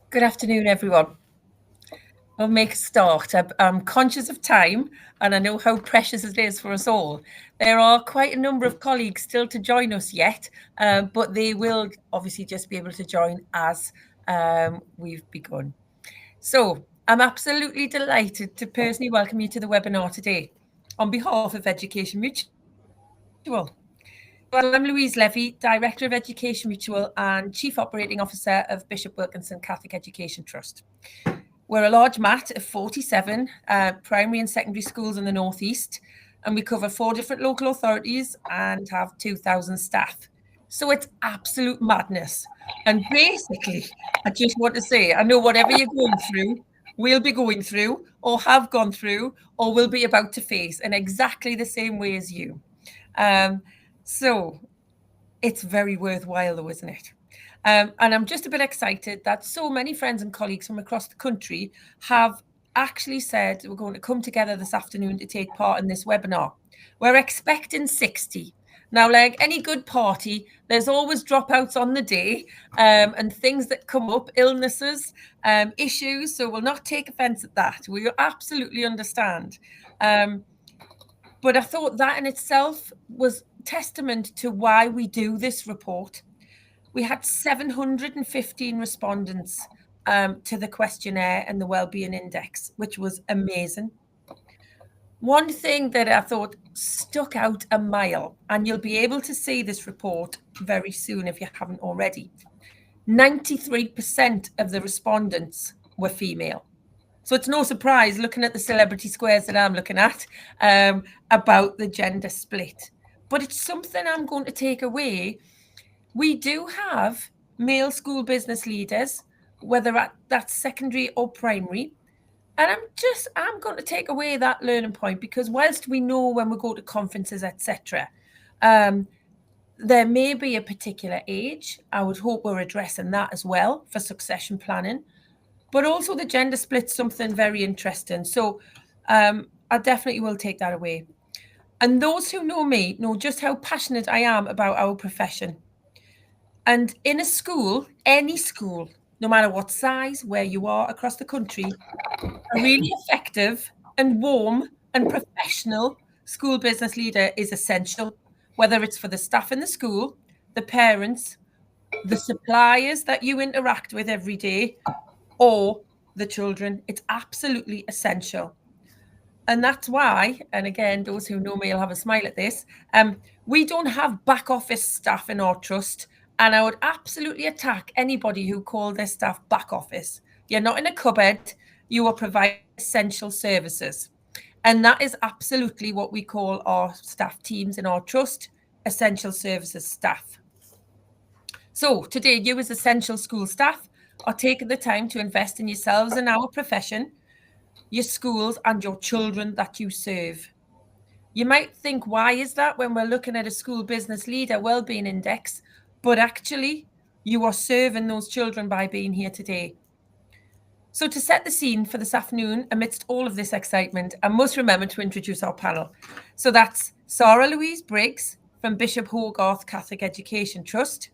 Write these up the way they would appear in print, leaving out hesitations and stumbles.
Good afternoon, everyone. We'll make a start. I'm conscious of time and I know how precious it is for us all. There are quite a number of colleagues still to join us yet, but they will obviously just be able to join as we've begun. So I'm absolutely delighted to personally welcome you to the webinar today on behalf of Education Mutual. So I'm Louise Levy, Director of Education Mutual and Chief Operating Officer of Bishop Wilkinson Catholic Education Trust. We're a large MAT of 47 primary and secondary schools in the North East, and we cover 4 different local authorities and have 2,000 staff. So it's absolute madness. And basically, I just want to say, I know whatever you're going through, we'll be going through, or have gone through, or will be about to face in exactly the same way as you. So it's very worthwhile though, isn't it? And I'm just a bit excited that so many friends and colleagues from across the country have actually said we're going to come together this afternoon to take part in this webinar. We're expecting 60. Now, like any good party, there's always dropouts on the day and things that come up, illnesses, issues. So we'll not take offence at that. We absolutely understand. But I thought that in itself was testament to why we do this report. We had 715 respondents to the questionnaire and the Wellbeing Index, which was amazing. One thing that I thought stuck out a mile, and you'll be able to see this report very soon if you haven't already, 93% of the respondents were female. So it's no surprise, looking at the celebrity squares that I'm looking at, about the gender split. But it's something I'm going to take away. We do have male school business leaders, whether that's secondary or primary. And I'm going to take away that learning point, because whilst we know when we go to conferences, etc., there may be a particular age. I would hope we're addressing that as well for succession planning. But also the gender split's something very interesting. So I definitely will take that away. And those who know me know just how passionate I am about our profession. And in a school, any school, no matter what size, where you are across the country, a really effective and warm and professional school business leader is essential, whether it's for the staff in the school, the parents, the suppliers that you interact with every day, or the children. It's absolutely essential. And that's why, and again, those who know me will have a smile at this, we don't have back office staff in our trust. And I would absolutely attack anybody who call their staff back office. You're not in a cupboard, you are providing essential services. And that is absolutely what we call our staff teams in our trust, essential services staff. So today, you as essential school staff are taking the time to invest in yourselves and our profession, your schools and your children that you serve. You might think, why is that when we're looking at a school business leader wellbeing index? But actually, you are serving those children by being here today. So to set the scene for this afternoon, amidst all of this excitement, I must remember to introduce our panel. So that's Sarah Louise Briggs from Bishop Hogarth Catholic Education Trust,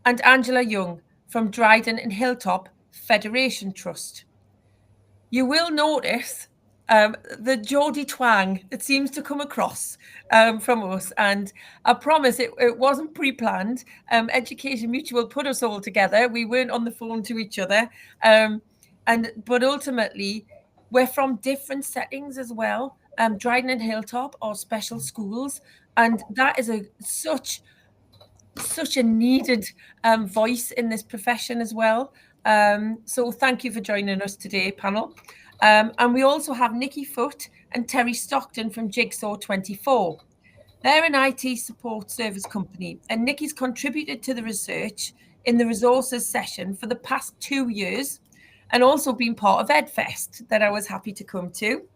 and Angela Young from Dryden and Hilltop Federation Trust. You will notice the Geordie twang that seems to come across from us. And I promise it wasn't pre-planned. Education Mutual put us all together. We weren't on the phone to each other. But ultimately, we're from different settings as well. Dryden and Hilltop are special schools. And that is such a needed voice in this profession as well. So thank you for joining us today, panel. And we also have Nici Foote and Terry Stockton from Jigsaw 24. They're an IT support service company, and Nici's contributed to the research in the resources session for the past 2 years, and also been part of EdFest that I was happy to come to.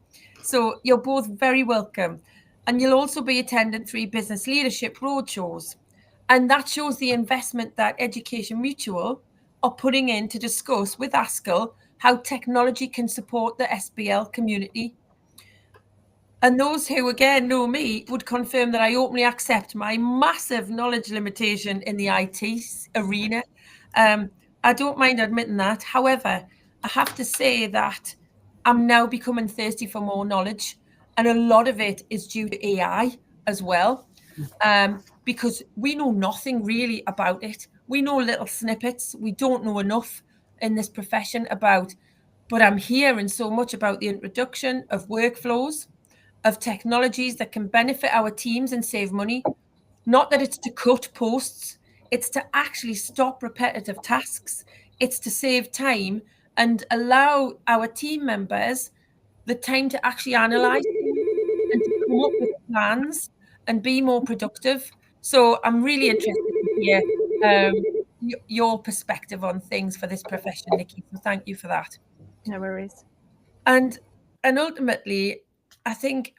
So you're both very welcome. And you'll also be attending 3 business leadership roadshows. And that shows the investment that Education Mutual are putting in to discuss with ASCL how technology can support the SBL community. And those who, again, know me would confirm that I openly accept my massive knowledge limitation in the IT arena. I don't mind admitting that. However, I have to say that I'm now becoming thirsty for more knowledge. And a lot of it is due to AI as well, because we know nothing really about it. We know little snippets. We don't know enough in this profession about, but I'm hearing so much about the introduction of workflows, of technologies that can benefit our teams and save money. Not that it's to cut posts, it's to actually stop repetitive tasks. It's to save time and allow our team members the time to actually analyze and to come up with plans and be more productive. So I'm really interested to hear your perspective on things for this profession, Nici. So thank you for that. No worries. And ultimately, I think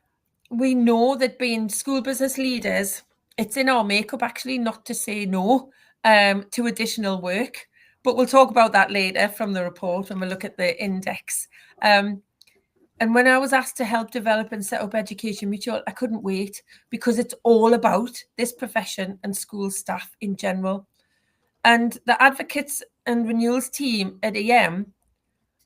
we know that being school business leaders, it's in our makeup actually not to say no to additional work. But we'll talk about that later from the report when we look at the index. And when I was asked to help develop and set up Education Mutual, I couldn't wait because it's all about this profession and school staff in general. And the advocates and renewals team at EM,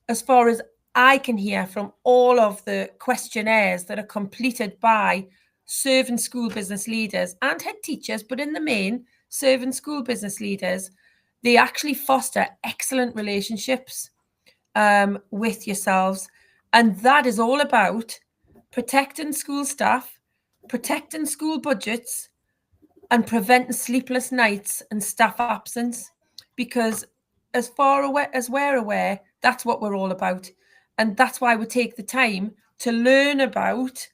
as far as I can hear from all of the questionnaires that are completed by serving school business leaders and head teachers, but in the main, serving school business leaders, they actually foster excellent relationships with yourselves. And that is all about protecting school staff, protecting school budgets, and preventing sleepless nights and staff absence. Because as far away as we're aware, that's what we're all about. And that's why we take the time to learn about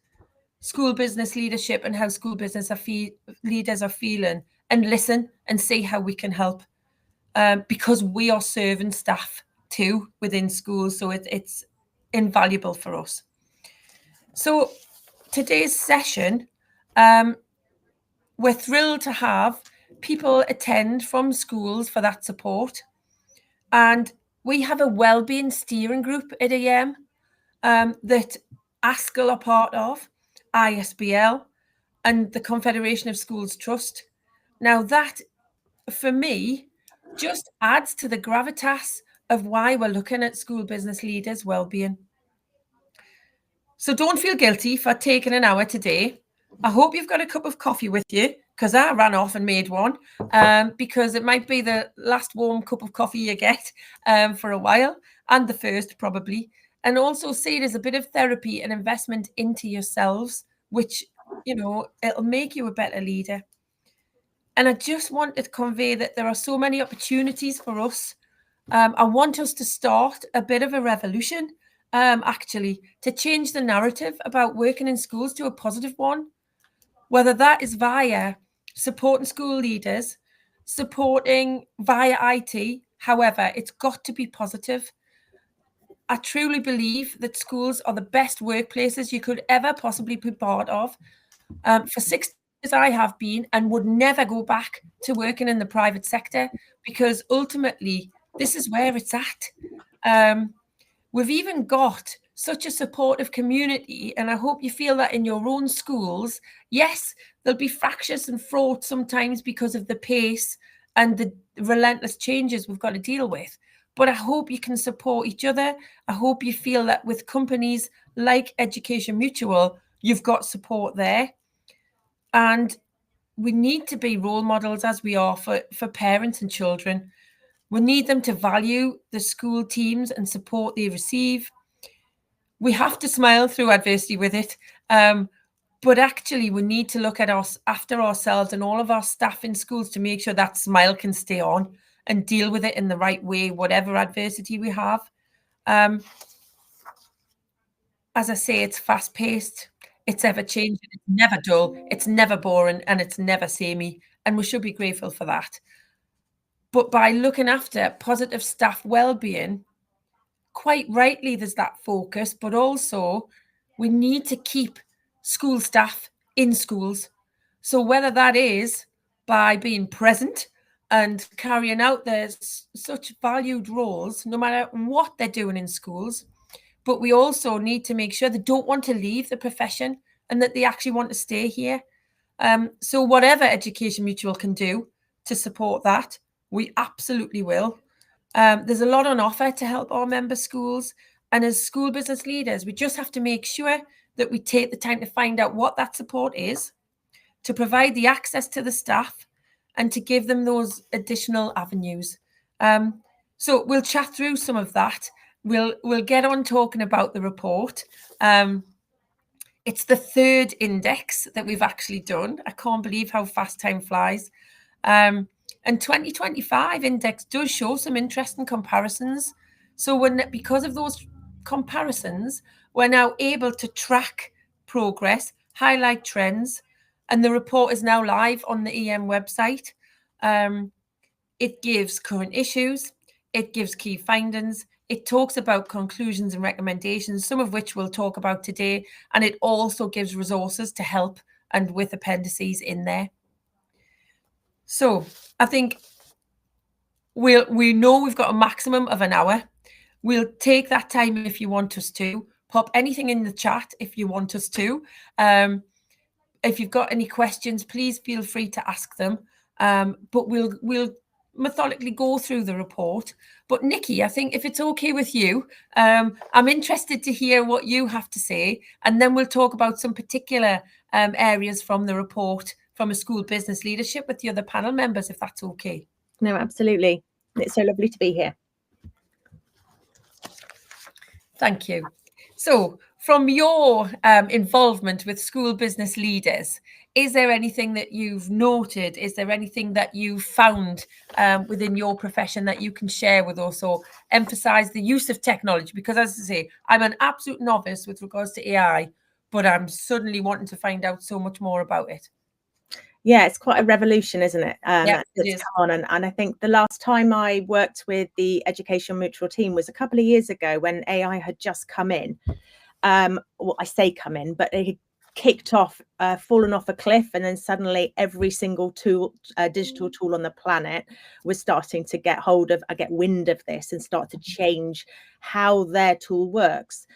school business leadership and how school business leaders are feeling, and listen and see how we can help. Because we are serving staff too within schools, so it's invaluable for us. So today's session, we're thrilled to have people attend from schools for that support. And we have a wellbeing steering group at EM that ASCL are part of, ISBL, and the Confederation of Schools Trust. Now that, for me, just adds to the gravitas of why we're looking at school business leaders' wellbeing. So don't feel guilty for taking an hour today. I hope you've got a cup of coffee with you, because I ran off and made one, because it might be the last warm cup of coffee you get for a while, and the first probably. And also see it as a bit of therapy and investment into yourselves, which, you know, it'll make you a better leader. And I just wanted to convey that there are so many opportunities for us. I want us to start a bit of a revolution, actually, to change the narrative about working in schools to a positive one, whether that is via supporting school leaders, supporting via IT. However, it's got to be positive. I truly believe that schools are the best workplaces you could ever possibly be part of. For 6 years I have been, and would never go back to working in the private sector, because ultimately this is where it's at. We've even got such a supportive community, and I hope you feel that in your own schools. Yes, there'll be fractious and fraught sometimes because of the pace and the relentless changes we've got to deal with. But I hope you can support each other. I hope you feel that with companies like Education Mutual, you've got support there. And we need to be role models, as we are for parents and children. We need them to value the school teams and support they receive. We have to smile through adversity with it. But actually, we need to look at us after ourselves and all of our staff in schools to make sure that smile can stay on and deal with it in the right way, whatever adversity we have. As I say, it's fast-paced, it's ever-changing, it's never dull, it's never boring, and it's never samey, and we should be grateful for that. But by looking after positive staff well-being, quite rightly there's that focus, but also we need to keep school staff in schools. So whether that is by being present and carrying out their such valued roles, no matter what they're doing in schools, but we also need to make sure they don't want to leave the profession and that they actually want to stay here. So whatever Education Mutual can do to support that, we absolutely will. There's a lot on offer to help our member schools. And as school business leaders, we just have to make sure that we take the time to find out what that support is, to provide the access to the staff, and to give them those additional avenues. So we'll chat through some of that. We'll get on talking about the report. It's the third index that we've actually done. I can't believe how fast time flies. And 2025 index does show some interesting comparisons. So because of those comparisons, we're now able to track progress, highlight trends, and the report is now live on the EM website. It gives current issues, it gives key findings, it talks about conclusions and recommendations, some of which we'll talk about today, and it also gives resources to help and with appendices in there. So I think we know we've got a maximum of an hour. We'll take that time if you want us to. Pop anything in the chat if you want us to. If you've got any questions, please feel free to ask them. But we'll methodically go through the report. But Nici, I think if it's okay with you, I'm interested to hear what you have to say, and then we'll talk about some particular areas from the report from a school business leadership with the other panel members, if that's okay. No, absolutely. It's so lovely to be here. Thank you. So from your involvement with school business leaders, is there anything that you've noted? Is there anything that you found within your profession that you can share with us, or emphasize the use of technology? Because as I say, I'm an absolute novice with regards to AI, but I'm suddenly wanting to find out so much more about it. Yeah, it's quite a revolution, isn't it? Yeah, that's come on. And I think the last time I worked with the Education Mutual team was a couple of years ago when AI had just come in. Well, I say come in, but it kicked off, fallen off a cliff, and then suddenly every single tool, digital tool on the planet was starting to get wind of this and start to change how their tool works.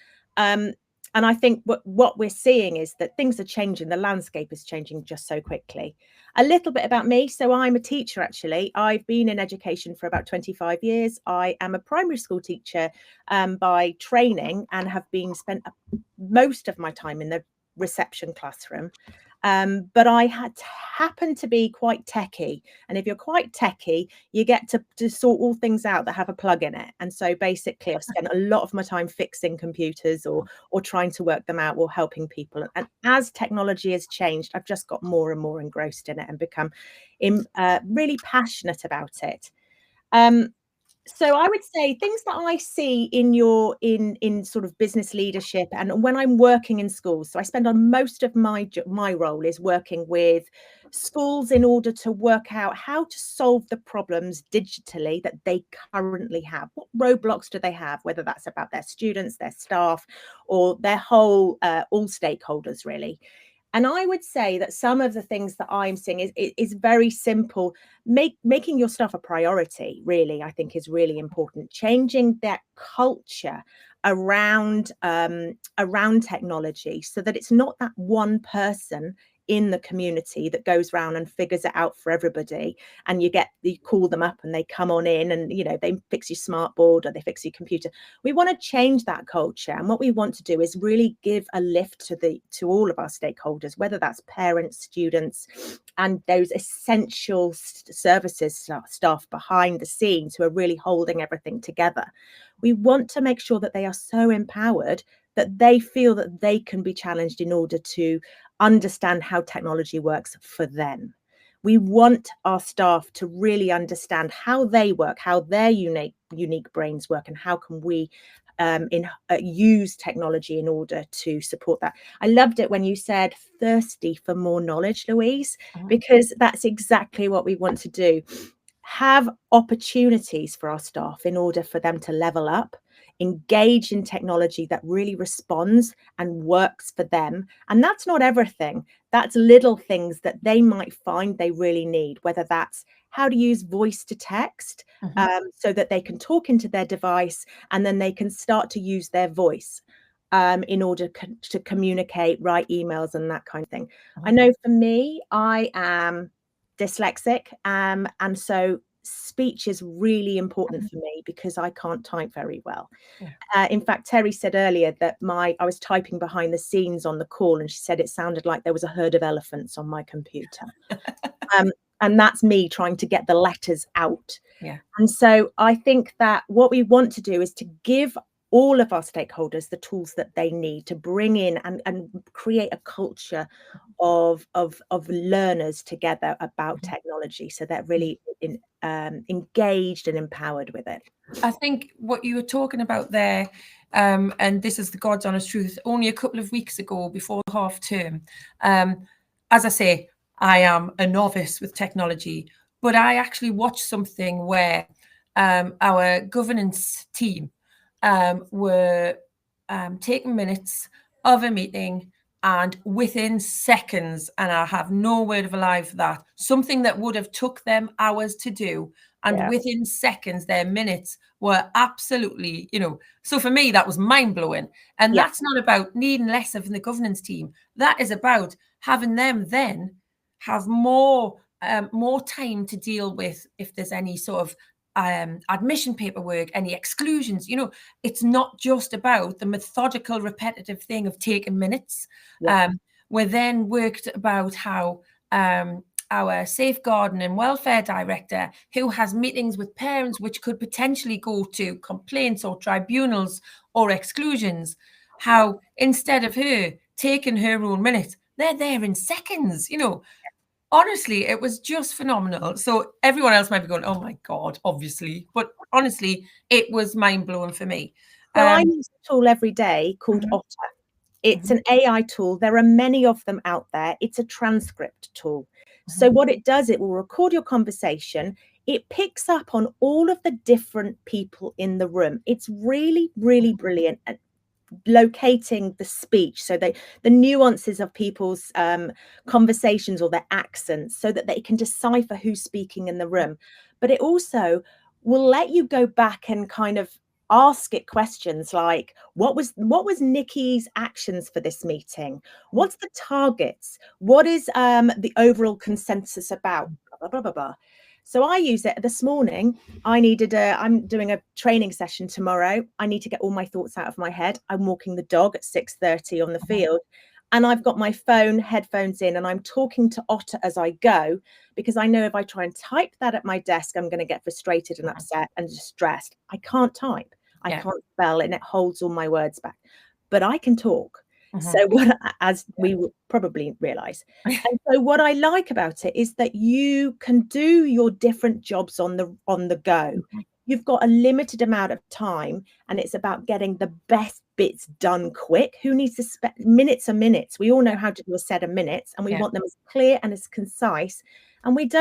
And I think what we're seeing is that things are changing. The landscape is changing just so quickly. A little bit about me. So I'm a teacher, actually. I've been in education for about 25 years. I am a primary school teacher by training, and have been spent most of my time in the reception classroom. But I happen to be quite techie. And if you're quite techie, you get to sort all things out that have a plug in it. And so basically I've spent a lot of my time fixing computers or trying to work them out, or helping people. And as technology has changed, I've just got more and more engrossed in it and become really passionate about it. So I would say things that I see in sort of business leadership, and when I'm working in schools. So I spend on most of my role is working with schools in order to work out how to solve the problems digitally that they currently have. What roadblocks do they have, whether that's about their students, their staff, or their whole all stakeholders, really. And I would say that some of the things that I'm seeing is very simple. Making your stuff a priority, really, I think is really important. Changing that culture around technology, so that it's not that one person in the community that goes around and figures it out for everybody, and you call them up and they come on in and they fix your smart board or they fix your computer. We want to change that culture, and what we want to do is really give a lift to all of our stakeholders, whether that's parents, students, and those essential services staff behind the scenes who are really holding everything together. We want to make sure that they are so empowered that they feel that they can be challenged in order to understand how technology works for them. We want our staff to really understand how they work, how their unique brains work, and how can we use technology in order to support that. I loved it when you said thirsty for more knowledge, Louise, because that's exactly what we want to do. Have opportunities for our staff in order for them to level up, engage in technology that really responds and works for them. And that's not everything. That's little things that they might find they really need, whether that's how to use voice to text, so that they can talk into their device and then they can start to use their voice in order to communicate, write emails and that kind of thing. I know for me, I am dyslexic, and so speech is really important for me because I can't type very well. Yeah. In fact, Terry said earlier that I was typing behind the scenes on the call, and she said it sounded like there was a herd of elephants on my computer. And that's me trying to get the letters out. Yeah. And so I think that what we want to do is to give all of our stakeholders the tools that they need to bring in and create a culture of learners together about technology, so they're really engaged and empowered with it. I think what you were talking about there, and this is the God's honest truth, only a couple of weeks ago before the half term, as I say, I am a novice with technology, but I actually watched something where our governance team were taking minutes of a meeting, and within seconds, and I have no word of a lie for that, something that would have took them hours to do, and within seconds, their minutes were absolutely, so for me, that was mind-blowing. And that's not about needing less of the governance team. That is about having them then have more time to deal with if there's any sort of admission paperwork, any exclusions. It's not just about the methodical, repetitive thing of taking minutes. We then worked about how our safeguarding and welfare director, who has meetings with parents which could potentially go to complaints or tribunals or exclusions, how instead of her taking her own minutes, they're there in seconds. Honestly, it was just phenomenal. So everyone else might be going, oh my God, obviously. But honestly, it was mind-blowing for me. So I use a tool every day called Otter. It's an AI tool. There are many of them out there. It's a transcript tool. So what it does, it will record your conversation. It picks up on all of the different people in the room. It's really, really brilliant at locating the speech, so the nuances of people's conversations or their accents, so that they can decipher who's speaking in the room. But it also will let you go back and kind of ask it questions like, what was Nici's actions for this meeting? What's the targets? What is the overall consensus about? Blah, blah, blah, blah. So I use it this morning. I'm doing a training session tomorrow. I need to get all my thoughts out of my head. I'm walking the dog at 6:30 on the field, and I've got my phone, headphones in, and I'm talking to Otter as I go, because I know if I try and type that at my desk, I'm going to get frustrated and upset and stressed. I can't type. I can't spell, and it holds all my words back. But I can talk. So as we will probably realize. And so what I like about it is that you can do your different jobs on the go. You've got a limited amount of time, and it's about getting the best bits done quick. Who needs to spend minutes and minutes? We all know how to do a set of minutes, and we want them as clear and as concise. And we've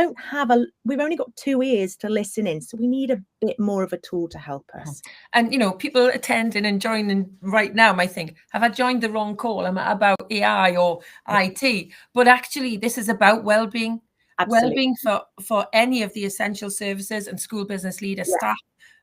only got 2 ears to listen in. So we need a bit more of a tool to help us. And, people attending and joining right now might think, have I joined the wrong call? Am I about AI or IT? But actually, this is about well-being. Well-being for any of the essential services and school business leader staff,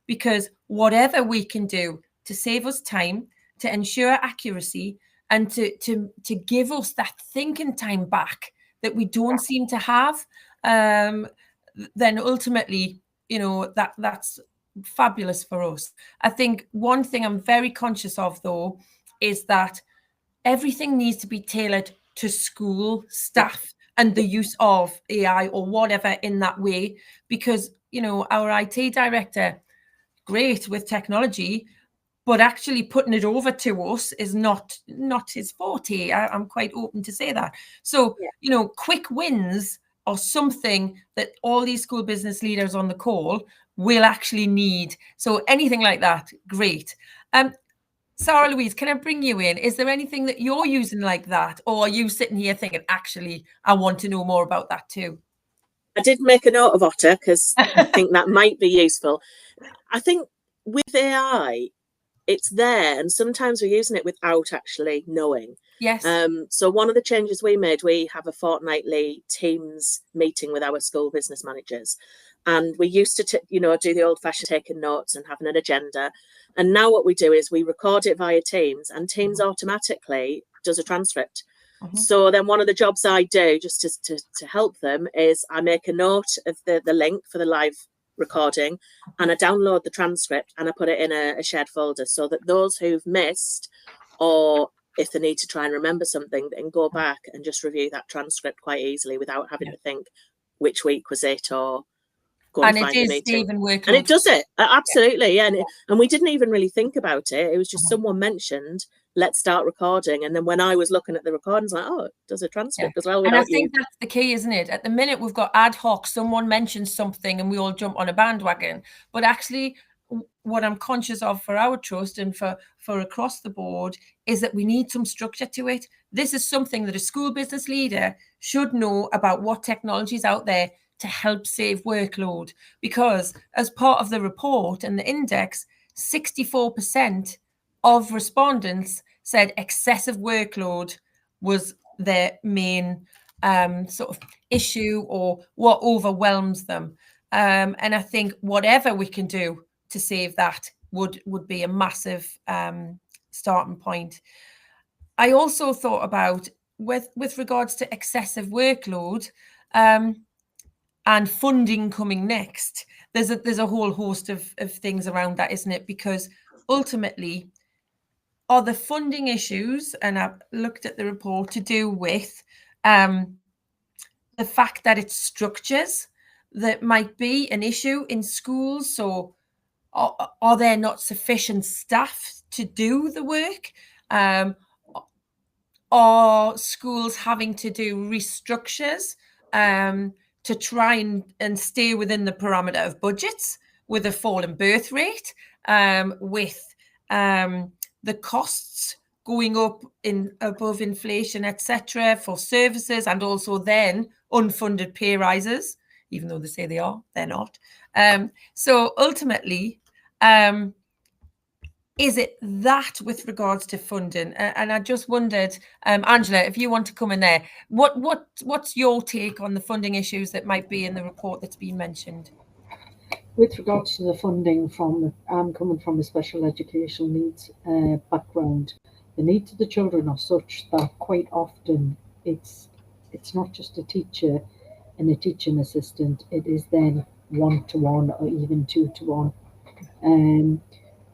because whatever we can do to save us time, to ensure accuracy, and to give us that thinking time back that we don't seem to have, then ultimately, that's fabulous for us. I think one thing I'm very conscious of, though, is that everything needs to be tailored to school staff and the use of AI or whatever in that way, because our IT director, great with technology, but actually putting it over to us is not his forte. I'm quite open to say that. So quick wins are something that all these school business leaders on the call will actually need. So anything like that, great. Sarah Louise, can I bring you in? Is there anything that you're using like that? Or are you sitting here thinking, actually, I want to know more about that too? I did make a note of Otter because I think that might be useful. I think with AI, it's there, and sometimes we're using it without actually knowing. Yes. So one of the changes we made, we have a fortnightly Teams meeting with our school business managers. And we used to, do the old-fashioned taking notes and having an agenda. And now what we do is we record it via Teams, and Teams automatically does a transcript. So then one of the jobs I do just to help them is I make a note of the link for the live recording, and I download the transcript and I put it in a shared folder so that those who've missed, or if they need to try and remember something, they can go back and just review that transcript quite easily without having to think which week was it, or go and find the meeting. And it does it, absolutely, yeah. And we didn't even really think about it. It was just someone mentioned, let's start recording, and then when I was looking at the recordings, like, oh, it does a transcript as well. And I think that's the key, isn't it? At the minute, we've got ad hoc. Someone mentions something, and we all jump on a bandwagon. But actually, what I'm conscious of for our trust and for across the board is that we need some structure to it. This is something that a school business leader should know about, what technology is out there to help save workload, because as part of the report and the index, 64% of respondents said excessive workload was their main sort of issue, or what overwhelms them. And I think whatever we can do to save that would be a massive starting point. I also thought about with regards to excessive workload, and funding coming next, there's a whole host of things around that, isn't it? Because ultimately, are the funding issues, and I've looked at the report, to do with the fact that it's structures that might be an issue in schools? So are there not sufficient staff to do the work? Are schools having to do restructures to try and stay within the parameter of budgets, with a fall in birth rate, with the costs going up above inflation, etc., for services, and also then unfunded pay rises, even though they say they're not. So ultimately, is it that with regards to funding? And I just wondered, Angela, if you want to come in there, what's your take on the funding issues that might be in the report that's been mentioned? With regards to the funding, I'm coming from a special educational needs background. The needs of the children are such that quite often it's not just a teacher and a teaching assistant. It is then 1-to-1 or even 2-to-1.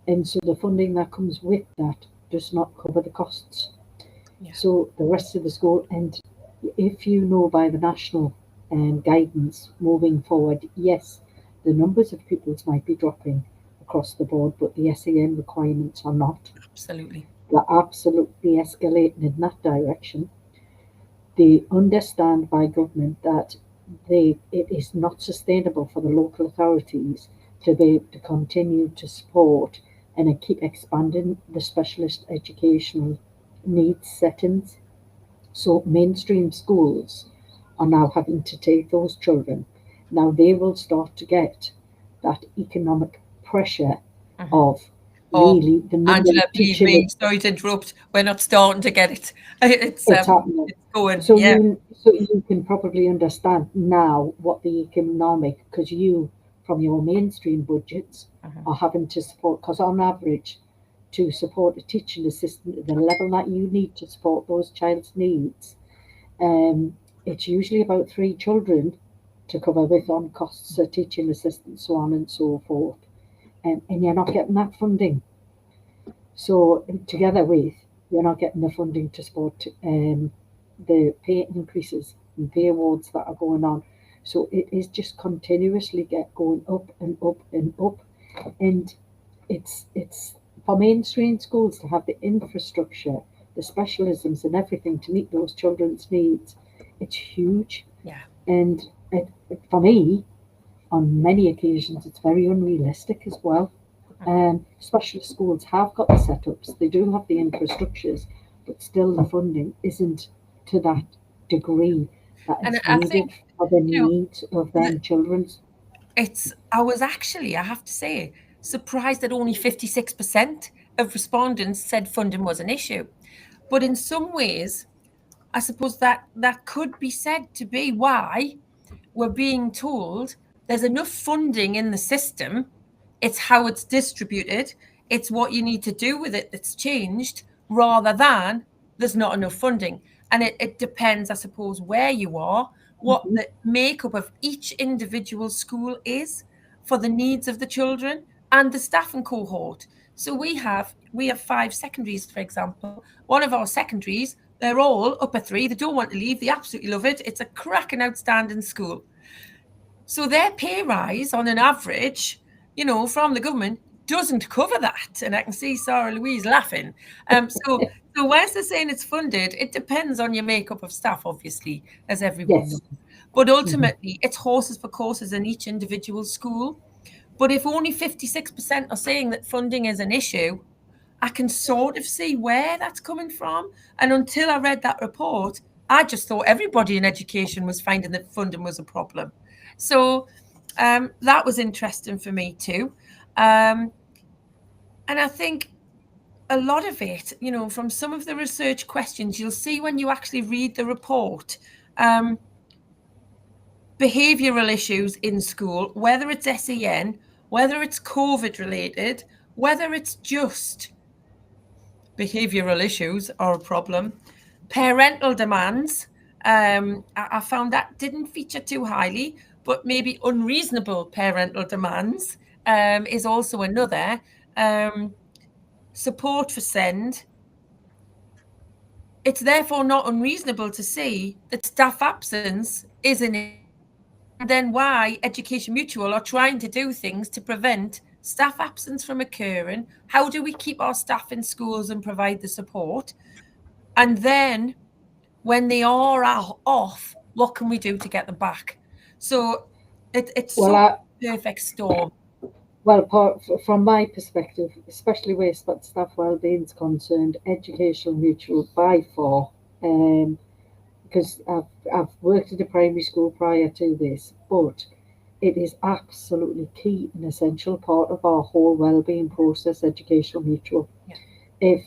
And so the funding that comes with that does not cover the costs. Yeah. So the rest of the school, and if you know by the national guidance moving forward, yes, the numbers of pupils might be dropping across the board, but the SEN requirements are not. Absolutely. They're absolutely escalating in that direction. They understand by government that it is not sustainable for the local authorities to be able to continue to support and keep expanding the specialist educational needs settings. So mainstream schools are now having to take those children. Now they will start to get that economic pressure of really the Angela, please, sorry to interrupt. We're not starting to get it. It's happening. It's going. So you can probably understand now what the economic, because you from your mainstream budgets are having to support, because on average, to support a teaching assistant at the level that you need to support those child's needs, it's usually about 3 children to cover with on costs of teaching assistants, so on and so forth. And you're not getting that funding. So together with, you're not getting the funding to support the pay increases and pay awards that are going on. So it is just continuously going up and up and up. And it's for mainstream schools to have the infrastructure, the specialisms and everything to meet those children's needs. It's huge. Yeah. And for me, on many occasions, it's very unrealistic as well. Specialist schools have got the setups, they do have the infrastructures, but still the funding isn't to that degree that is needed for the needs of them children. I was actually, I have to say, surprised that only 56% of respondents said funding was an issue. But in some ways, I suppose that could be said to be why we're being told there's enough funding in the system. It's how it's distributed. It's what you need to do with it that's changed, rather than there's not enough funding. And it depends, I suppose, where you are, what the makeup of each individual school is. for the needs of the children and the staffing cohort. So we have 5 secondaries, for example. One of our secondaries, they're all upper 3. They don't want to leave. They absolutely love it. It's a cracking, outstanding school. So their pay rise on an average, from the government doesn't cover that. And I can see Sarah Louise laughing. So whilst they're saying it's funded, it depends on your makeup of staff, obviously, as everyone knows. But ultimately, it's horses for courses in each individual school. But if only 56% are saying that funding is an issue, I can sort of see where that's coming from. And until I read that report, I just thought everybody in education was finding that funding was a problem. So that was interesting for me too. And I think a lot of it, from some of the research questions, you'll see when you actually read the report, behavioural issues in school, whether it's SEN, whether it's COVID related, whether it's just behavioural issues are a problem. Parental demands, I found that didn't feature too highly, but maybe unreasonable parental demands is also another. Support for SEND. It's therefore not unreasonable to see that staff absence is an issue, and then why Education Mutual are trying to do things to prevent staff absence from occurring. How do we keep our staff in schools and provide the support? And then when they are off, what can we do to get them back? So it's a perfect storm. Well, from my perspective, especially where staff wellbeing is concerned, Education Mutual by far, because I've worked at a primary school prior to this, but it is absolutely key and essential part of our whole wellbeing process, Education Mutual. Yeah. If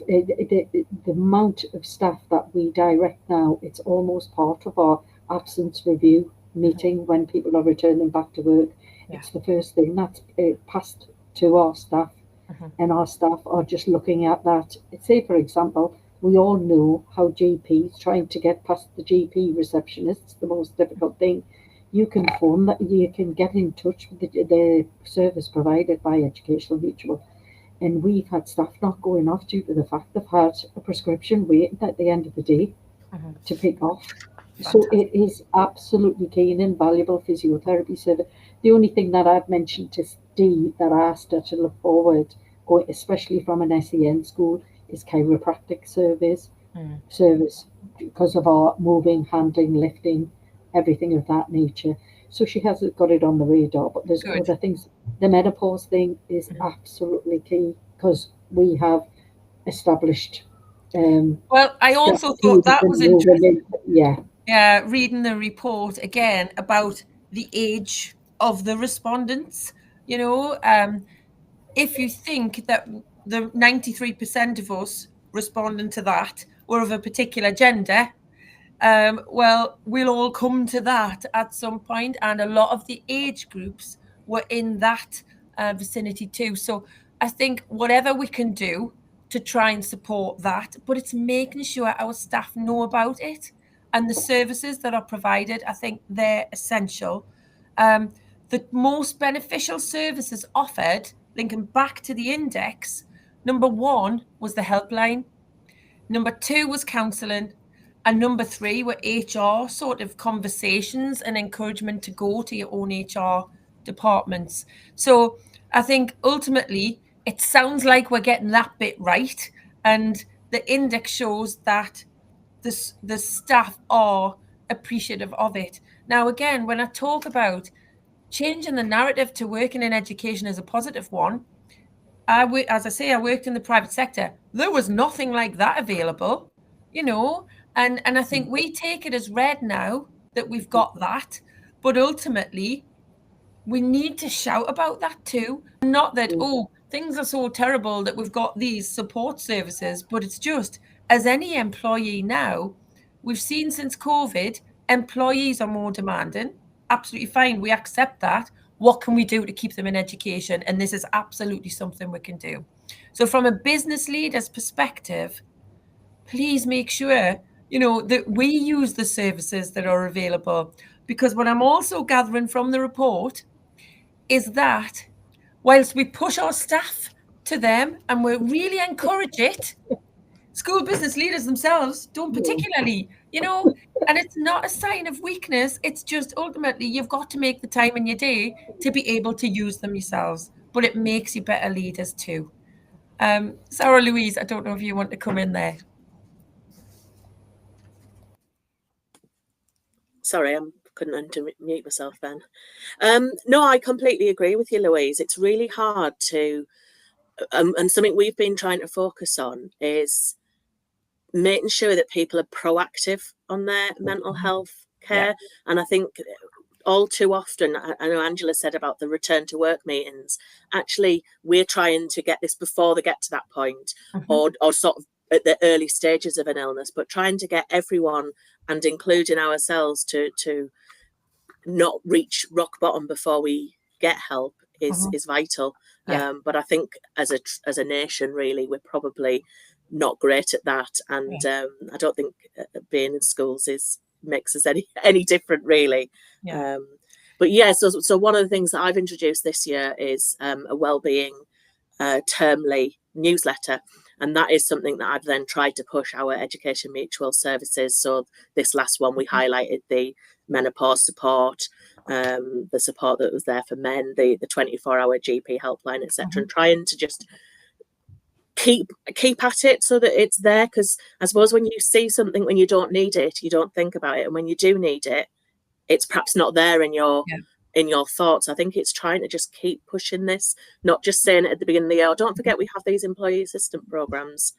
the amount of staff that we direct now, it's almost part of our absence review meeting when people are returning back to work. It's the first thing that's passed to our staff, and our staff are just looking at that. Say, for example, we all know how GPs trying to get past the GP receptionists, the most difficult thing. You can phone that, you can get in touch with the service provided by Educational Mutual. And we've had staff not going off due to the fact they've had a prescription waiting at the end of the day to pick off. So it is absolutely key and invaluable physiotherapy service. The only thing that I've mentioned to Dee that I asked her to look forward, especially from an SEN school, is chiropractic service, because of our moving, handling, lifting, everything of that nature. So she hasn't got it on the radar, but there's other things. The menopause thing is absolutely key because we have established. Well, I also thought that was interesting. Reading the report again about the age of the respondents. If you think that the 93% of us responding to that were of a particular gender, well, we'll all come to that at some point, and a lot of the age groups were in that vicinity too. So I think whatever we can do to try and support that, but it's making sure our staff know about it and the services that are provided. I think they're essential. The most beneficial services offered, linking back to the index, number 1 was the helpline, number 2 was counselling, and number 3 were HR sort of conversations and encouragement to go to your own HR departments. So I think ultimately it sounds like we're getting that bit right, and the index shows that the staff are appreciative of it. Now, again, when I talk about changing the narrative to working in education as a positive one, as I say, I worked in the private sector. There was nothing like that available, and I think we take it as read now that we've got that, but ultimately we need to shout about that too. Not that, things are so terrible that we've got these support services, but it's just, as any employee now, we've seen since COVID, employees are more demanding. Absolutely fine. We accept that. What can we do to keep them in education? And this is absolutely something we can do. So from a business leader's perspective, please make sure, that we use the services that are available. Because what I'm also gathering from the report is that whilst we push our staff to them and we really encourage it, school business leaders themselves don't particularly, you know, and it's not a sign of weakness. It's just ultimately you've got to make the time in your day to be able to use them yourselves, but it makes you better leaders too. Sarah Louise, I don't know if you want to come in there. Sorry, I couldn't unmute myself then. No, I completely agree with you, Louise. It's really hard to, and something we've been trying to focus on is making sure that people are proactive on their mental health care. And I think all too often, I know Angela said about the return to work meetings, actually we're trying to get this before they get to that point, or sort of at the early stages of an illness, but trying to get everyone, and including ourselves, to not reach rock bottom before we get help is vital. But I think as a nation, really, we're probably not great at that, and I don't think being in schools makes us any different, really. But yeah, so one of the things that I've introduced this year is a Wellbeing termly newsletter, and that is something that I've then tried to push our education mutual services. So this last one, we highlighted the menopause support, the support that was there for men, the 24-hour GP helpline, etc., and trying to just keep at it so that it's there, because I suppose when you see something, when you don't need it, you don't think about it, and when you do need it, it's perhaps not there in your thoughts. I think it's trying to just keep pushing this, not just saying it at the beginning of the year. Don't forget we have these employee assistant programs.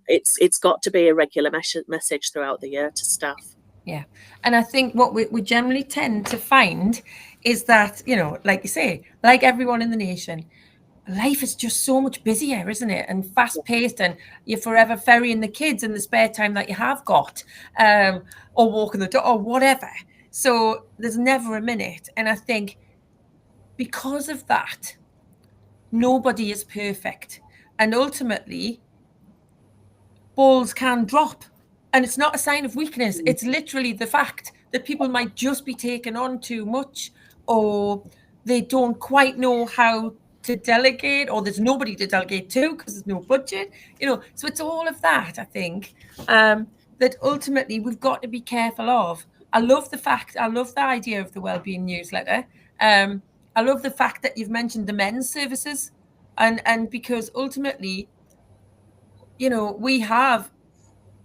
It's got to be a regular message throughout the year to staff. Yeah, and I think what we generally tend to find is that, you know, like you say, like everyone in the nation, life is just so much busier, isn't it? And fast paced, and you're forever ferrying the kids in the spare time that you have got, or walking the dog or whatever. So there's never a minute. And I think because of that, nobody is perfect. And ultimately, balls can drop. And it's not a sign of weakness. It's literally the fact that people might just be taking on too much, or they don't quite know how to delegate, or there's nobody to delegate to because there's no budget, you know. So it's all of that, I think, that ultimately we've got to be careful of. I love the idea of the Wellbeing newsletter. I love the fact that you've mentioned the men's services, and because ultimately, you know, we have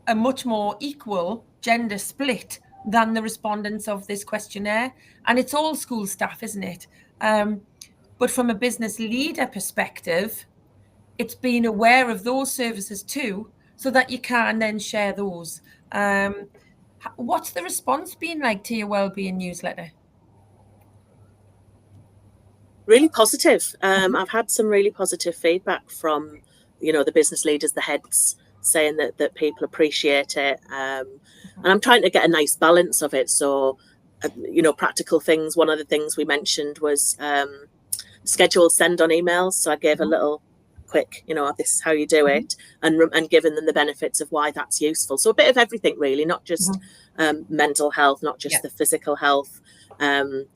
a much more equal gender split than the respondents of this questionnaire, and it's all school staff, isn't it? But from a business leader perspective, it's being aware of those services too, so that you can then share those. What's the response been like to your Wellbeing newsletter? Really positive. I've had some really positive feedback from, you know, the business leaders, the heads, saying that people appreciate it. And I'm trying to get a nice balance of it. So, you know, practical things. One of the things we mentioned was scheduled send on emails. So I gave a little quick, you know, this is how you do it, and giving them the benefits of why that's useful. So a bit of everything, really, not just mental health, not just the physical health. And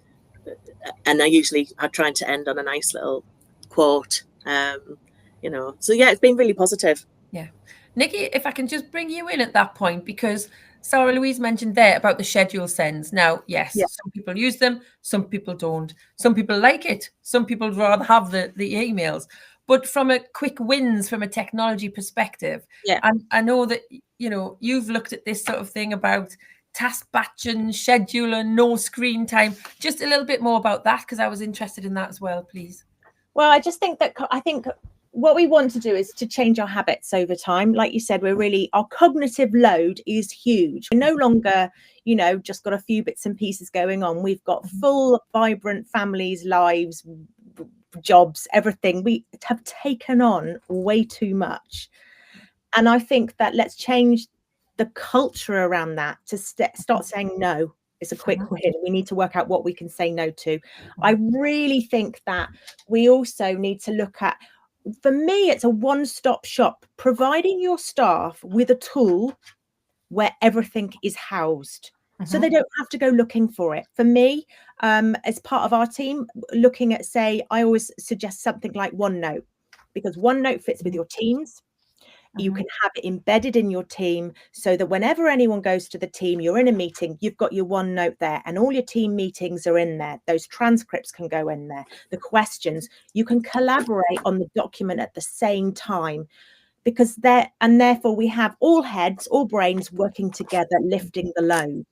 I'm trying to end on a nice little quote, you know. So yeah, it's been really positive. Yeah. Nici, if I can just bring you in at that point, because Sarah Louise mentioned there about the schedule sends. Now, yes, some people use them, some people don't. Some people like it. Some people rather have the emails. But from a quick wins, from a technology perspective, and I know that, you know, you've looked at this sort of thing about task batching, scheduling, no screen time. Just a little bit more about that, because I was interested in that as well, please. Well, I think what we want to do is to change our habits over time. Like you said, our cognitive load is huge. We're no longer, you know, just got a few bits and pieces going on. We've got full, vibrant families, lives, jobs, everything. We have taken on way too much. And I think that let's change the culture around that to start saying no. It's a quick win. We need to work out what we can say no to. I really think that we also need to look at, for me, it's a one-stop shop, providing your staff with a tool where everything is housed. So they don't have to go looking for it. For me, as part of our team, looking at, say, I always suggest something like OneNote, because OneNote fits with your teams. You can have it embedded in your team so that whenever anyone goes to the team, you're in a meeting, you've got your OneNote there and all your team meetings are in there. Those transcripts can go in there. The questions, you can collaborate on the document at the same time, because therefore we have all heads, all brains working together, lifting the load.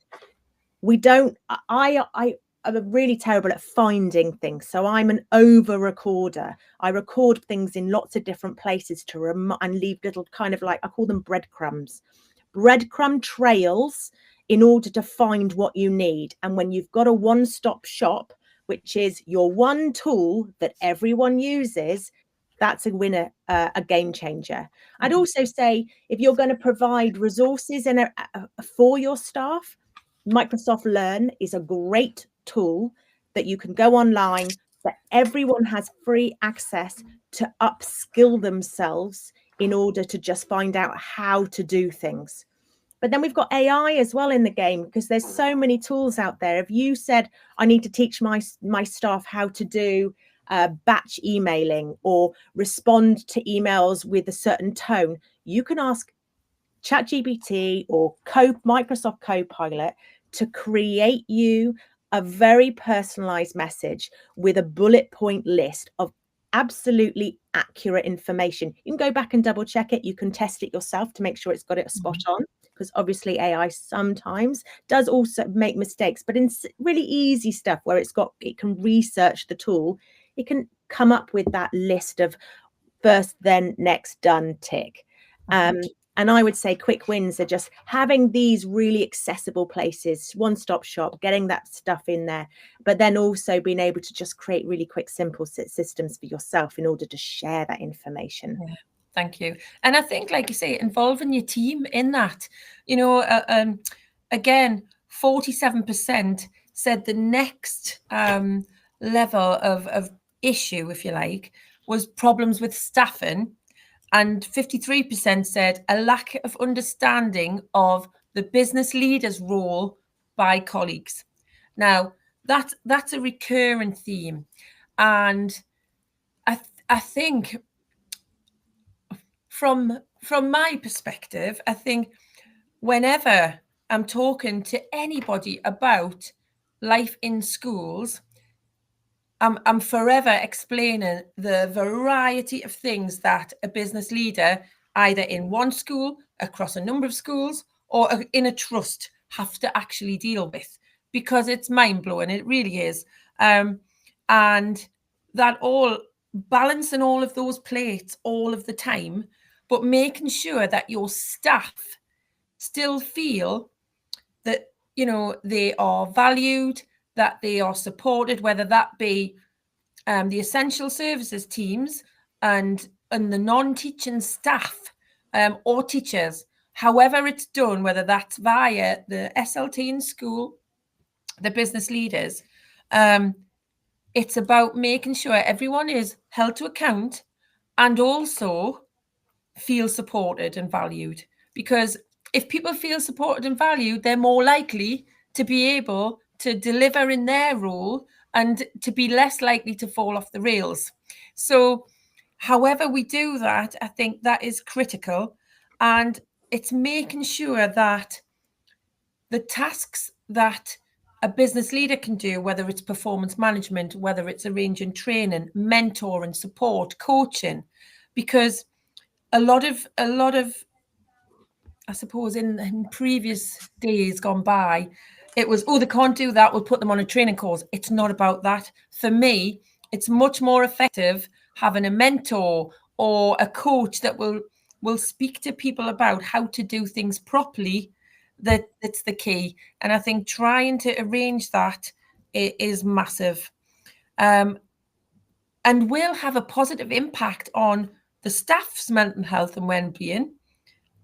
We don't, I'm really terrible at finding things. So I'm an over recorder. I record things in lots of different places and leave little kind of like, I call them breadcrumbs, breadcrumb trails in order to find what you need. And when you've got a one-stop shop, which is your one tool that everyone uses, that's a winner, a game changer. I'd also say, if you're going to provide resources for your staff, Microsoft Learn is a great tool that you can go online, that everyone has free access to upskill themselves in order to just find out how to do things. But then we've got AI as well in the game, because there's so many tools out there. If you said, I need to teach my staff how to do batch emailing or respond to emails with a certain tone, you can ask ChatGPT or Microsoft Copilot to create you a very personalized message with a bullet point list of absolutely accurate information. You can go back and double check it. You can test it yourself to make sure it's got it spot on, because obviously AI sometimes does also make mistakes, but in really easy stuff where it can research the tool, it can come up with that list of first, then, next, done, tick. And I would say quick wins are just having these really accessible places, one-stop shop, getting that stuff in there, but then also being able to just create really quick, simple systems for yourself in order to share that information. Yeah, thank you. And I think, like you say, involving your team in that, again, 47% said the next level of issue, if you like, was problems with staffing. And 53% said a lack of understanding of the business leader's role by colleagues. Now, that's a recurring theme. And I think from my perspective, I think whenever I'm talking to anybody about life in schools, I'm forever explaining the variety of things that a business leader, either in one school, across a number of schools, or in a trust, have to actually deal with, because it's mind-blowing. It really is. And that all balancing all of those plates all of the time, but making sure that your staff still feel that, they are valued, that they are supported, whether that be the essential services teams and the non-teaching staff or teachers, however it's done, whether that's via the SLT in school, the business leaders. It's about making sure everyone is held to account and also feel supported and valued. Because if people feel supported and valued, they're more likely to be able to deliver in their role and to be less likely to fall off the rails. So however we do that, I think that is critical. And it's making sure that the tasks that a business leader can do, whether it's performance management, whether it's arranging training, mentoring, support, coaching, because a lot of I suppose in previous days gone by, it was, they can't do that, we'll put them on a training course. It's not about that. For me, it's much more effective having a mentor or a coach that will speak to people about how to do things properly. That's the key. And I think trying to arrange that is massive. And will have a positive impact on the staff's mental health and well-being.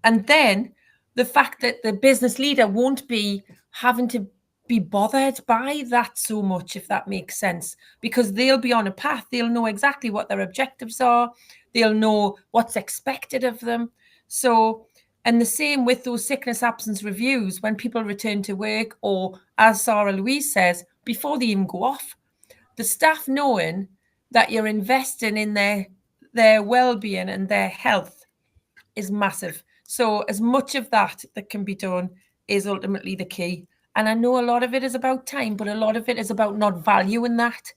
And then the fact that the business leader won't be having to be bothered by that so much, if that makes sense, because they'll be on a path. They'll know exactly what their objectives are. They'll know what's expected of them. So And the same with those sickness absence reviews when people return to work, or as Sarah Louise says, before they even go off. The staff knowing that you're investing in their well-being and their health is massive. So as much of that can be done is ultimately the key. And I know a lot of it is about time, but a lot of it is about not valuing that,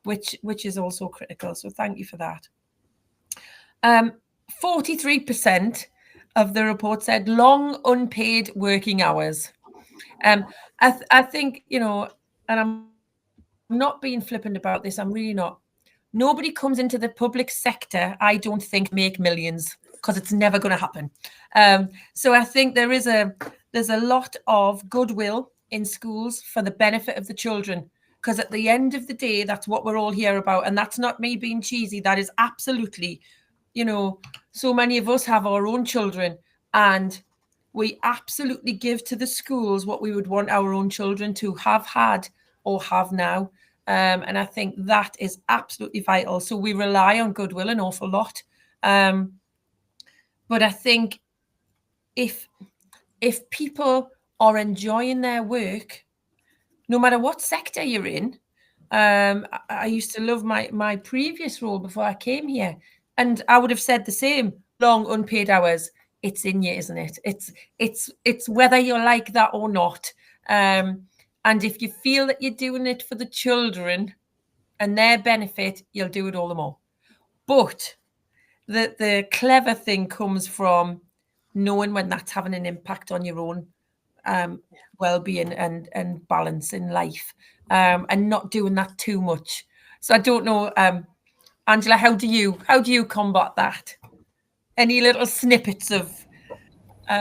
which is also critical. So thank you for that. 43% of the report said long unpaid working hours. I think, you know, and I'm not being flippant about this, I'm really not. Nobody comes into the public sector, I don't think, make millions, because it's never going to happen. So I think there's a lot of goodwill in schools for the benefit of the children, because at the end of the day, that's what we're all here about. And that's not me being cheesy. That is absolutely, you know, so many of us have our own children, and we absolutely give to the schools what we would want our own children to have had or have now. And I think that is absolutely vital. So we rely on goodwill an awful lot. But I think if people are enjoying their work, no matter what sector you're in, I used to love my previous role before I came here, and I would have said the same. Long unpaid hours, it's in you, isn't it? It's whether you're like that or not. And if you feel that you're doing it for the children and their benefit, you'll do it all the more. But the clever thing comes from knowing when that's having an impact on your own well-being and balance in life, and not doing that too much. So I don't know, Angela, how do you combat that? Any little snippets of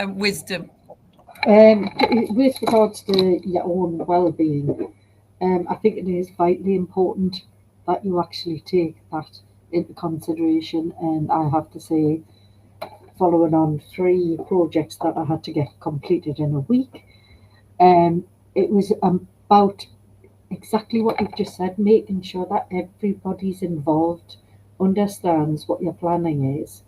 wisdom? With regards to your own well-being, I think it is vitally important that you actually take that into consideration. And I have to say, following on 3 projects that I had to get completed in a week, it was about exactly what you've just said, making sure that everybody's involved, understands what your planning is.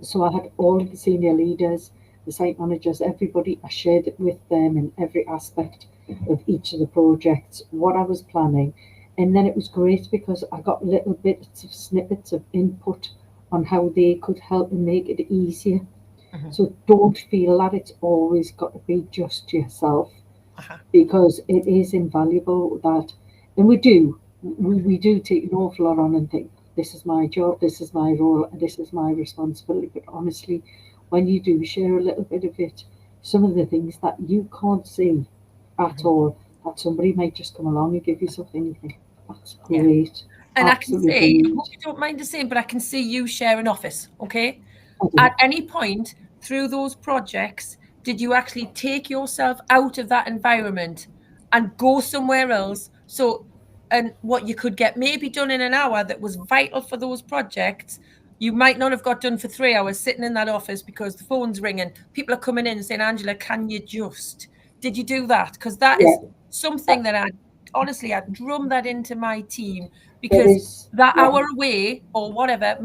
So I had all of the senior leaders, the site managers, everybody. I shared it with them in every aspect of each of the projects, what I was planning. And then it was great because I got little bits of snippets of input on how they could help and make it easier. So don't feel that it's always got to be just yourself, because it is invaluable that, and we do take an awful lot on and think, this is my job, this is my role, and this is my responsibility. But honestly, when you do share a little bit of it, some of the things that you can't see at all, that somebody might just come along and give you something, you think, that's great. Yeah. And absolutely I can see, brilliant. you don't mind the same, but I can see you share an office, okay? At any point through those projects, did you actually take yourself out of that environment and go somewhere else? So, and what you could get maybe done in an hour that was vital for those projects, you might not have got done for 3 hours sitting in that office because the phone's ringing. People are coming in and saying, Angela, can you just, did you do that? Because that is something that I drum that into my team, because that hour away or whatever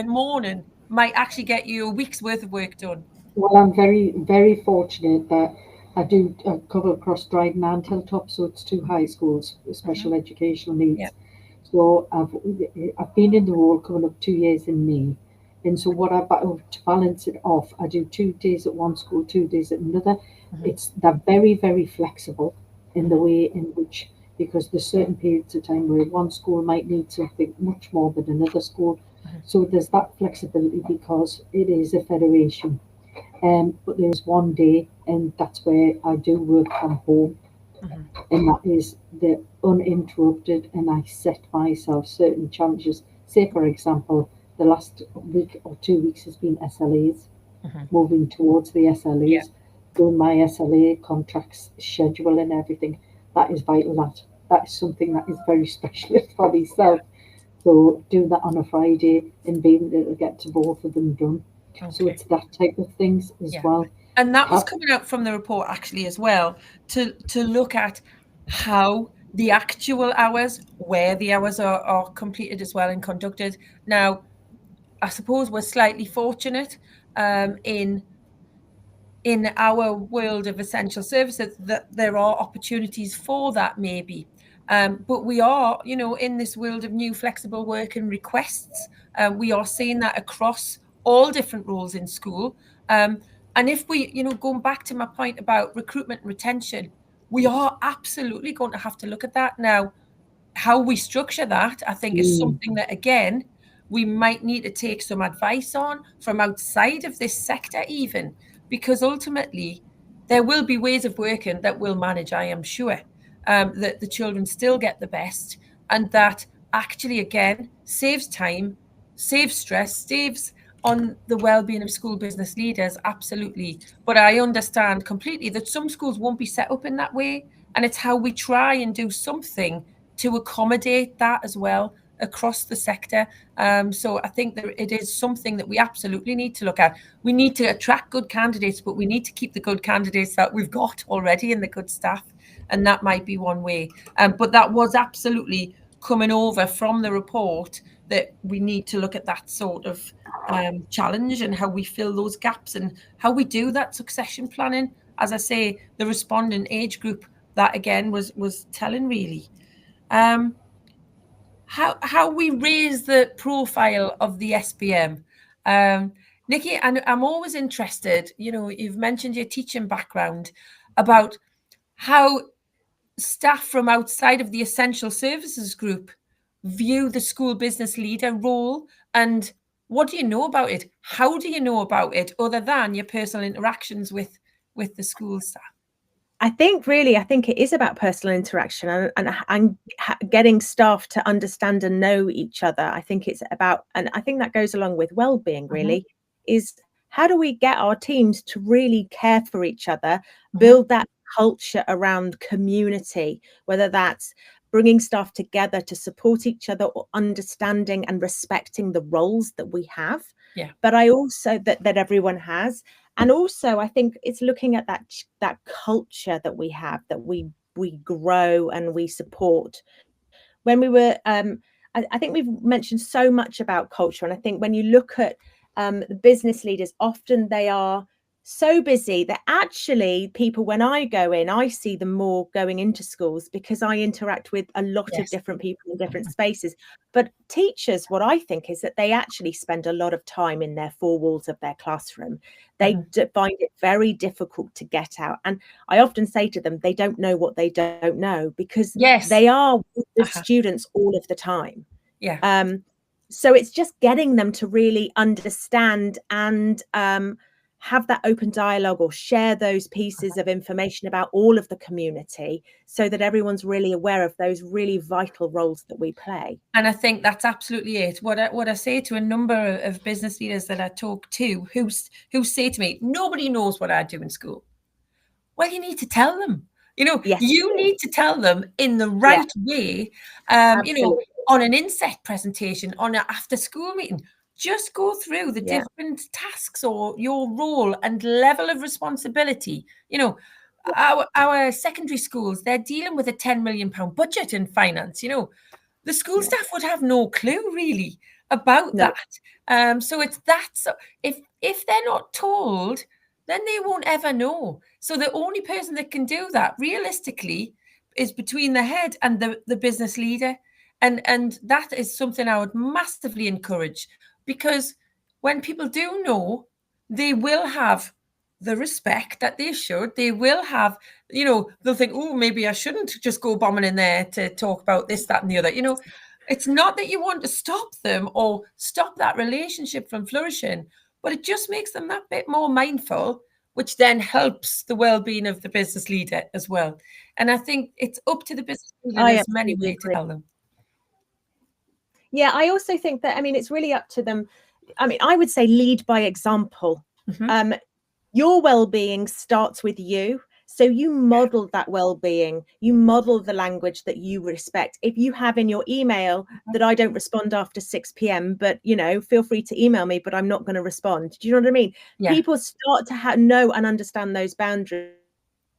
morning might actually get you a week's worth of work done. Well, I'm very, very fortunate that I do cover across Dryden and Hilltop, so it's 2 high schools with special educational needs. Yeah. So I've been in the role coming up 2 years in May, and so to balance it off, I do 2 days at one school, 2 days at another. They're very, very flexible in the way in which, because there's certain periods of time where one school might need something much more than another school. So there's that flexibility because it is a federation. But there's one day, and that's where I do work from home, and that is the uninterrupted, and I set myself certain challenges. Say, for example, the last week or 2 weeks has been SLAs, moving towards the SLAs, doing my SLA contracts, schedule and everything. That is vital. That is something that is very specialist for myself. So doing that on a Friday and being able to get to both of them done. So it's that type of things as well. And that was coming out from the report actually as well, to look at how the actual hours, where the hours are completed as well and conducted. Now, I suppose we're slightly fortunate in our world of essential services that there are opportunities for that, maybe. But we are, in this world of new flexible working requests, we are seeing that across all different roles in school. And if we, going back to my point about recruitment and retention, we are absolutely going to have to look at that. Now, how we structure that, I think, is something that, again, we might need to take some advice on from outside of this sector even, because ultimately there will be ways of working that will manage, I am sure, that the children still get the best, and that actually, again, saves time, saves stress, saves on the well-being of school business leaders, absolutely. But I understand completely that some schools won't be set up in that way, and it's how we try and do something to accommodate that as well across the sector. So I think that it is something that we absolutely need to look at. We need to attract good candidates, but we need to keep the good candidates that we've got already and the good staff. And that might be one way. But that was absolutely coming over from the report, that we need to look at that sort of challenge and how we fill those gaps and how we do that succession planning. As I say, the respondent age group, that again was telling really. How we raise the profile of the SBM. Nici, and I'm always interested, you've mentioned your teaching background, about how staff from outside of the essential services group view the school business leader role, and what do you know about it? How do you know about it, other than your personal interactions with the school staff? I think it is about personal interaction and getting staff to understand and know each other. I think it's about, and I think that goes along with well-being really, is how do we get our teams to really care for each other, build that culture around community, whether that's bringing staff together to support each other or understanding and respecting the roles that we have. Yeah. But I also that everyone has. And also, I think it's looking at that culture that we have, that we grow and we support. When we were, I think we've mentioned so much about culture, and I think when you look at the business leaders, often they are so busy that actually people, when I go in, I see them more going into schools because I interact with a lot of different people in different spaces. But teachers, what I think is that they actually spend a lot of time in their four walls of their classroom. They find it very difficult to get out. And I often say to them, they don't know what they don't know, because they are with the students all of the time. Yeah. So it's just getting them to really understand and have that open dialogue or share those pieces of information about all of the community, so that everyone's really aware of those really vital roles that we play. And I think that's absolutely it. What I say to a number of business leaders that I talk to who say to me, nobody knows what I do in school. Well, you need to tell them. You need to tell them in the right way, on an inset presentation, on an after school meeting. Just go through the different tasks or your role and level of responsibility. Our secondary schools, they're dealing with a £10 million budget in finance. The school staff would have no clue really about that. So it's that. So if they're not told, then they won't ever know. So the only person that can do that realistically is between the head and the business leader. And that is something I would massively encourage, because when people do know, they will have the respect that they should. They will have, they'll think, oh, maybe I shouldn't just go bombing in there to talk about this, that, and the other. It's not that you want to stop them or stop that relationship from flourishing, but it just makes them that bit more mindful, which then helps the well-being of the business leader as well. And I think it's up to the business leader in as many ways to tell them. Yeah, I also think that, it's really up to them. I would say lead by example. Your well-being starts with you. So you model that well-being, you model the language that you respect. If you have in your email that I don't respond after 6 p.m, but feel free to email me, but I'm not going to respond. Do you know what I mean? Yeah. People start to know and understand those boundaries.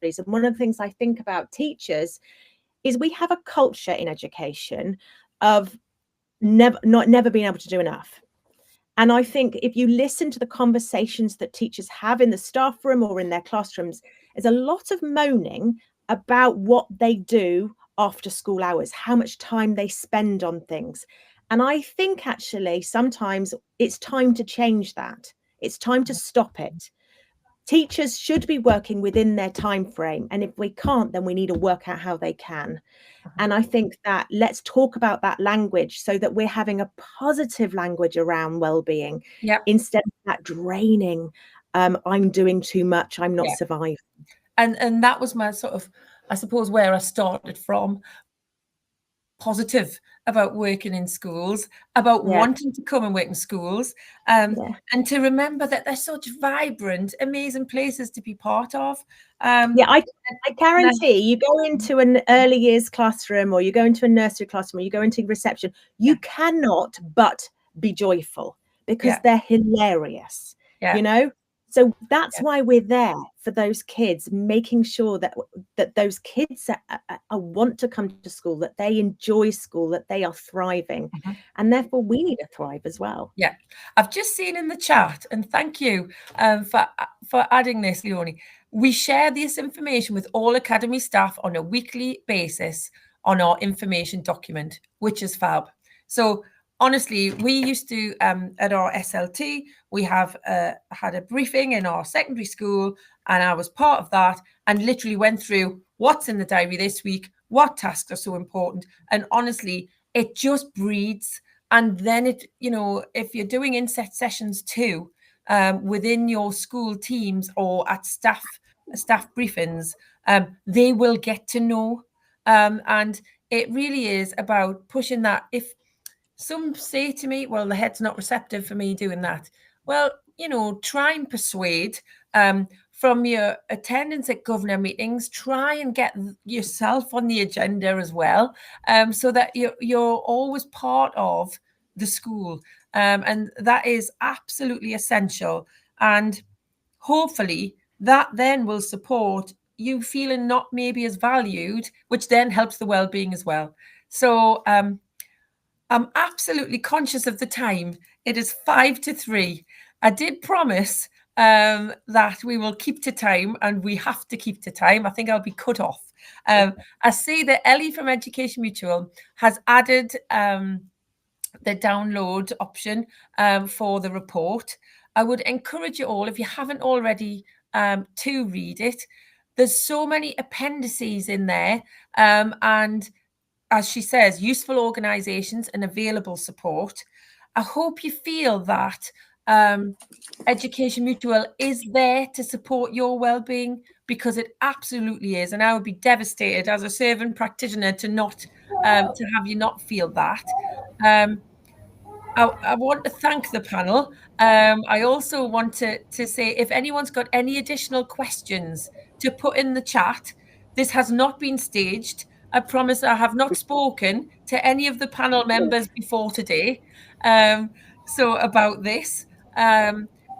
And one of the things I think about teachers is we have a culture in education of never being able to do enough. And I think if you listen to the conversations that teachers have in the staff room or in their classrooms, there's a lot of moaning about what they do after school hours, how much time they spend on things. And I think actually sometimes it's time to change that. It's time to stop it. Teachers should be working within their time frame. And if we can't, then we need to work out how they can. And I think that let's talk about that language so that we're having a positive language around well-being, instead of that draining, I'm doing too much, I'm not surviving. And that was my sort of, I suppose, where I started from. Positive about working in schools, about wanting to come and work in schools, and to remember that they're such vibrant, amazing places to be part of. I guarantee you go into an early years classroom, or you go into a nursery classroom, or you go into reception, you cannot but be joyful, because they're hilarious, you know? So that's why we're there for those kids, making sure that those kids want to come to school, that they enjoy school, that they are thriving. And therefore we need to thrive as well. Yeah, I've just seen in the chat, and thank you for adding this, Leonie. We share this information with all academy staff on a weekly basis on our information document, which is fab. So honestly, we used to, at our SLT, we have had a briefing in our secondary school, and I was part of that, and literally went through what's in the diary this week, what tasks are so important. And honestly, it just breeds. And then it, you know, if you're doing inset sessions too, within your school teams or at staff briefings, they will get to know. And it really is about pushing that. If some say to me, well, the head's not receptive for me doing that. Well, you know, try and persuade. From your attendance at governor meetings, try and get yourself on the agenda as well, so that you're always part of the school. And that is absolutely essential. And hopefully that then will support you feeling not maybe as valued, which then helps the well-being as well. So I'm absolutely conscious of the time. It is 5 to 3. I did promise that we will keep to time, and we have to keep to time. I think I'll be cut off. I see that Ellie from Education Mutual has added the download option for the report. I would encourage you all, if you haven't already, to read it. There's so many appendices in there, and as she says, useful organisations and available support. I hope you feel that Education Mutual is there to support your well-being, because it absolutely is. And I would be devastated as a serving practitioner to not to have you not feel that. I want to thank the panel. I also want to say, if anyone's got any additional questions, to put in the chat. This has not been staged. I promise I have not spoken to any of the panel members before today. So about this.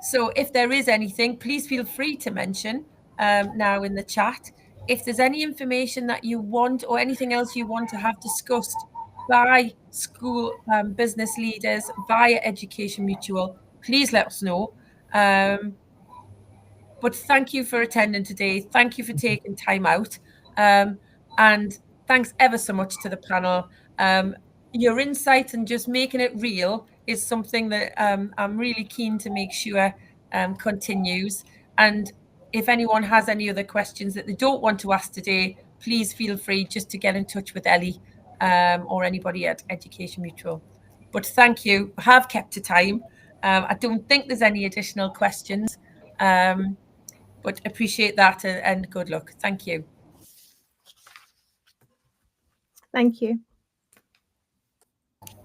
So if there is anything, please feel free to mention now in the chat. If there's any information that you want, or anything else you want to have discussed by school business leaders via Education Mutual, please let us know. But thank you for attending today. Thank you for taking time out. And thanks ever so much to the panel. Your insight and just making it real is something that I'm really keen to make sure continues. And if anyone has any other questions that they don't want to ask today, please feel free just to get in touch with Ellie or anybody at Education Mutual. But thank you. I have kept to time. I don't think there's any additional questions. But appreciate that, and good luck. Thank you. Thank you.